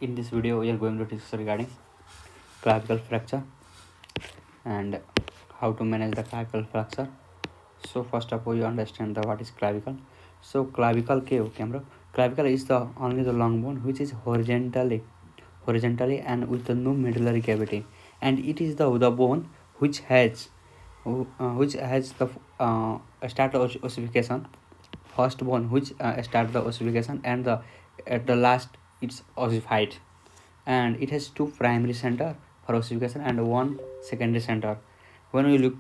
In this video we are going to discuss regarding clavicle fracture and how to manage the clavicle fracture. So first of all you understand the what is clavicle. So clavicle clavicle is the only the long bone which is horizontally and with no medullary cavity, and it is the bone which has the start ossification, first bone which start the ossification, and the at the last it's ossified, and it has two primary center for ossification and one secondary center. When we look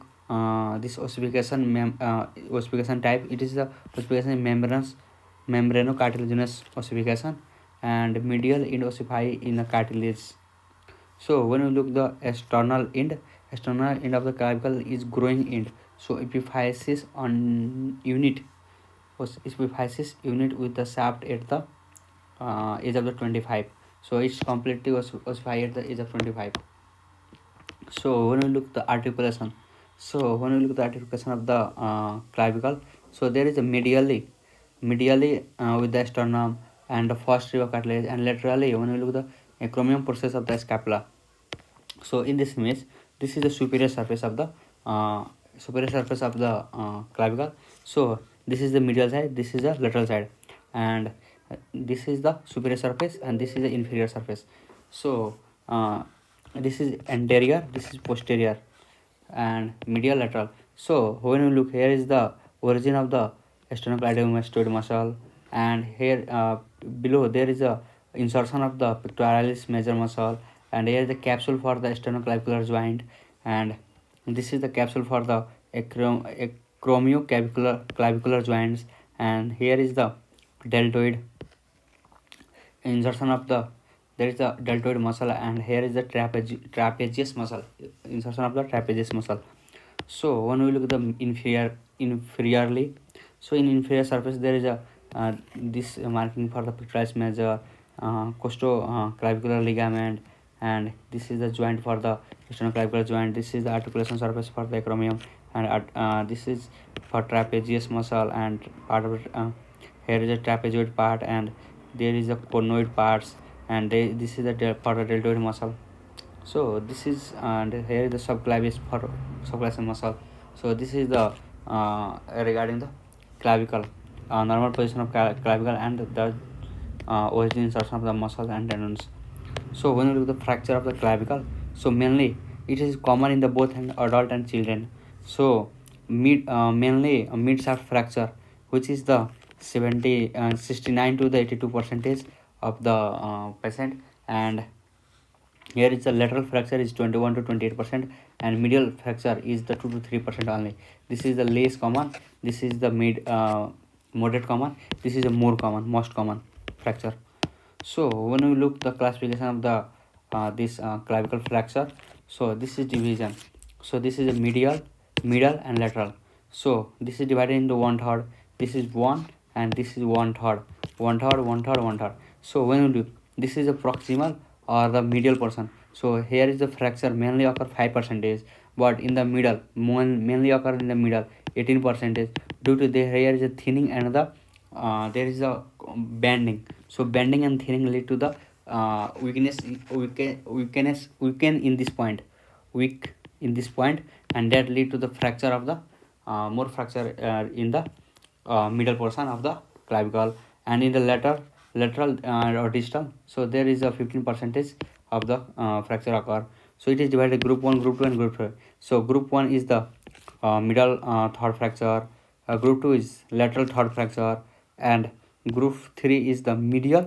this ossification type, it is the ossification membranocartilaginous ossification and medial end ossify in the cartilage. So when we look the external end of the clavicle is growing end. So epiphysis on unit epiphysis unit with the shaft at the age of the 25. So it's completely ossified at the age of 25. So when we look the articulation, of the clavicle, so there is a medially with the sternum and the first rib of cartilage, and laterally when we look the acromion process of the scapula. So in this image, this is the superior surface of the clavicle. So this is the medial side, this is the lateral side, and this is the superior surface and this is the inferior surface. So this is anterior, this is posterior, and medial lateral. So when you look, here is the origin of the sternocleidomastoid muscle, and here below there is a insertion of the pectoralis major muscle, and here is the capsule for the sternoclavicular joint, and this is the capsule for the acromioclavicular joints, and here is the deltoid insertion of the there is the deltoid muscle, and here is the trapezius muscle, insertion of the trapezius muscle. So when we look at the inferiorly, so in inferior surface there is a this marking for the pectoralis major, costoclavicular ligament, and this is the joint for the sternoclavicular joint. This is the articulation surface for the acromion, and this is for trapezius muscle, and part of it, here is a trapezoid part, and there is a conoid parts, and this is the for the deltoid muscle. So this is, and here is the subclavius for subclavian muscle. So this is the regarding the clavicle, normal position of clavicle, and the origin insertion of the muscle and tendons. So when you look at the fracture of the clavicle, so mainly it is common in the both adult and children. So mainly a mid shaft fracture, which is the 69 to the 82 percentage of the patient, and here is the lateral fracture is 21 to 28%, and medial fracture is the 2 to 3% only. This is the least common, this is the moderate common, this is the most common fracture. So when we look the classification of the this clavicle fracture, so this is division. So this is a medial and lateral. So this is divided into 1/3, this is 1, and this is 1/3, 1/3, 1/3, 1/3. So when you look, this is a proximal or the medial portion. So here is the fracture mainly occur 5%, but in the middle mainly occur in the middle 18%, due to here is a thinning and the there is a bending. So bending and thinning lead to the weakness in this point, weak in this point, and that lead to the fracture of the more fracture in the middle portion of the clavicle, and in the lateral or distal. So there is a 15% of the fracture occur. So it is divided group 1, group 2, and group 3. So group 1 is the middle third fracture, group 2 is lateral third fracture, and group 3 is the medial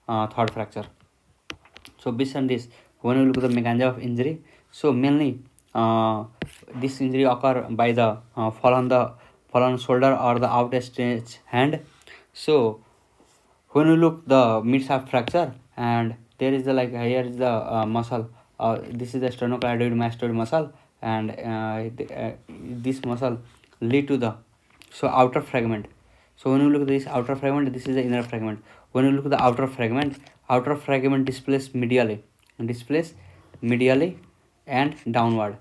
third fracture. So based on this, when we look at the mechanism of injury, so mainly this injury occur by the fall on shoulder or the outstretched hand. So when we look the mid shaft fracture, and there is the here is the muscle, this is the sternocleidomastoid muscle, and this muscle lead to the outer fragment. So when you look at this outer fragment, this is the inner fragment. When you look at the outer fragment displays medially and downward,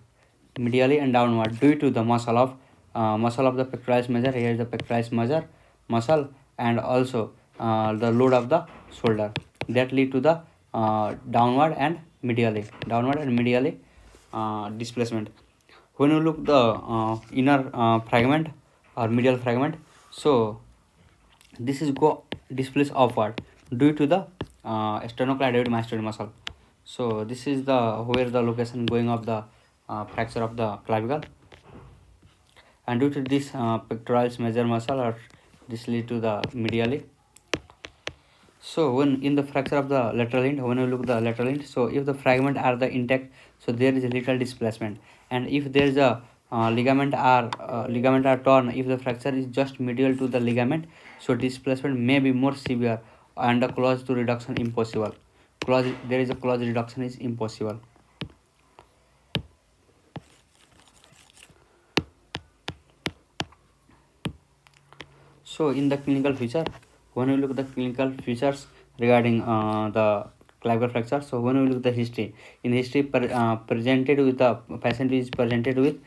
due to the muscle of the pectoralis major. Here is the pectoralis major muscle, and also the load of the shoulder, that lead to the downward and medially displacement. When you look the inner fragment or medial fragment, so this is go displace upward due to the sternocleidoid mastoid muscle. So this is the where the location going of the fracture of the clavicle, and due to this pectoralis major muscle or this lead to the medially. So when in the fracture of the lateral end, when you look the lateral end, so if the fragment are the intact, so there is a little displacement, and if there is a ligament are torn, if the fracture is just medial to the ligament, so displacement may be more severe and a close to reduction impossible. There is a close reduction is impossible. So in the clinical feature, when we look at the clinical features regarding the clavicle fracture, so when we look at the history, in history presented with the patient is presented with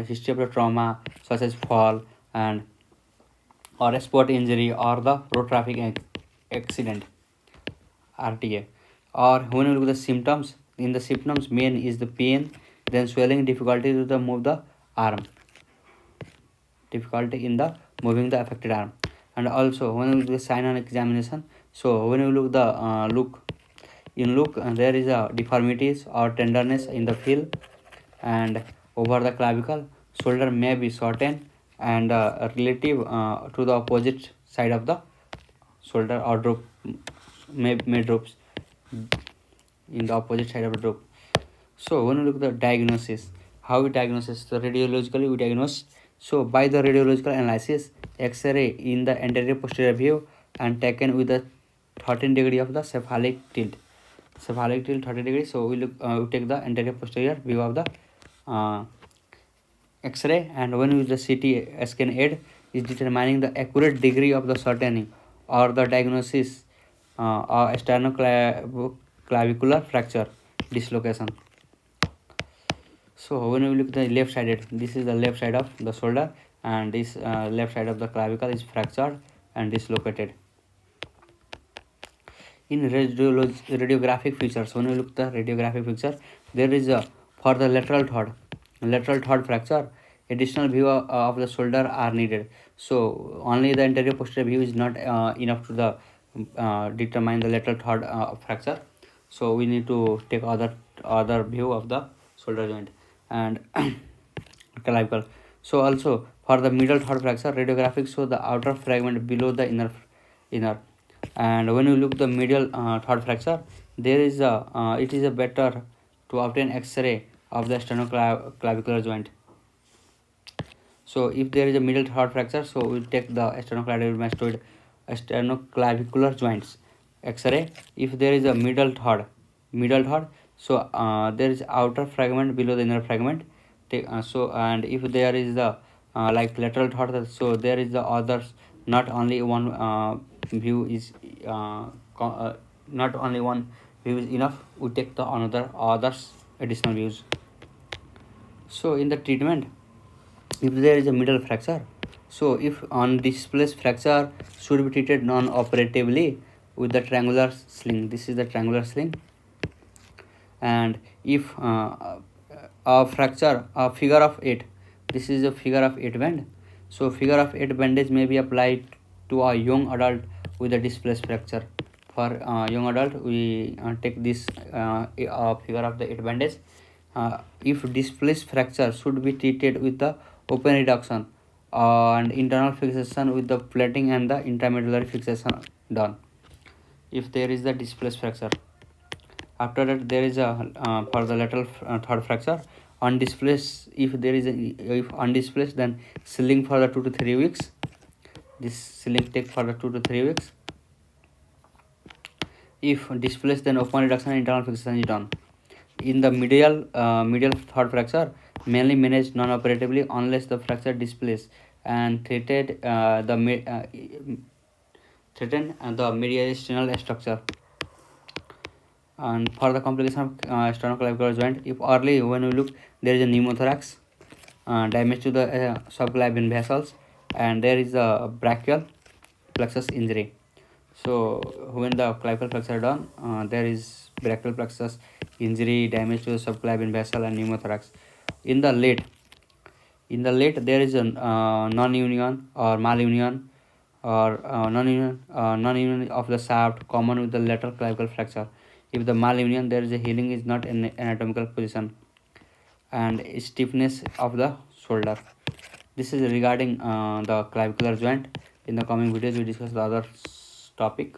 history of the trauma such as fall and or a sport injury or the road traffic accident RTA. Or when we look at the symptoms, in the symptoms main is the pain, then swelling, difficulty to the move the arm, difficulty in the moving the affected arm. And also when we look the sign on examination, so when we look the look there is a deformities or tenderness in the field and over the clavicle, shoulder may be shortened and relative to the opposite side of the shoulder or drop may drops in the opposite side of the drop. So when we look at the diagnosis, how we diagnose, the radiologically we diagnose. So by the radiological analysis, X-ray in the anterior posterior view and taken with the 13 degree of the cephalic tilt 30 degrees. So we look we take the anterior posterior view of the X-ray, and when we use the CT scan aid is determining the accurate degree of the shortening or the diagnosis or sternoclavicular fracture dislocation. So when we look at the left sided, this is the left side of the shoulder, and this left side of the clavicle is fractured and dislocated. In radiographic features, when we look at the radiographic picture, there is a for the lateral third fracture, additional view of the shoulder are needed. So only the anterior posterior view is not enough to the determine the lateral third fracture. So we need to take other view of the shoulder joint and clavicle. So also for the middle third fracture, radiographic show the outer fragment below the inner. And when you look the medial third fracture, there is a it is a better to obtain X-ray of the sternoclavicular joint. So if there is a middle third fracture, so we take the sternoclavicular joints X-ray. If there is a middle third, so there is outer fragment below the inner fragment. So and if there is the like lateral third, so there is the others. Not only one view is not only one view is enough. We take the others additional views. So in the treatment, if there is a middle fracture, so if undisplaced fracture should be treated non-operatively with the triangular sling. This is the triangular sling. And if a fracture, a figure of 8, this is a figure of 8 band. So figure of 8 bandage may be applied to a young adult with a displaced fracture. For young adult, we take this figure of the 8 bandage. If displaced fracture should be treated with the open reduction and internal fixation with the plating and the intramedullary fixation done. If there is the displaced fracture, after that there is a for the lateral third fracture, undisplaced, if there is if undisplaced, then sealing for the 2 to 3 weeks. This sealing take for the 2 to 3 weeks. If displaced, then open reduction and internal fixation is done. In the medial third fracture, mainly managed non-operatively unless the fracture displaced and threatened the mediastinal structure. And for the complication of sternoclavicular joint, if early, when we look, there is a pneumothorax, damage to the subclavian vessels, and there is a brachial plexus injury. So when the clavicle flexure are done, there is brachial plexus injury, damage to the subclavian vessel, and pneumothorax. In the late there is a non-union or malunion or non-union of the shaft common with the lateral clavicle fracture. If the malunion, there is a healing is not in anatomical position and stiffness of the shoulder. This is regarding the clavicular joint. In the coming videos we discuss the other topic.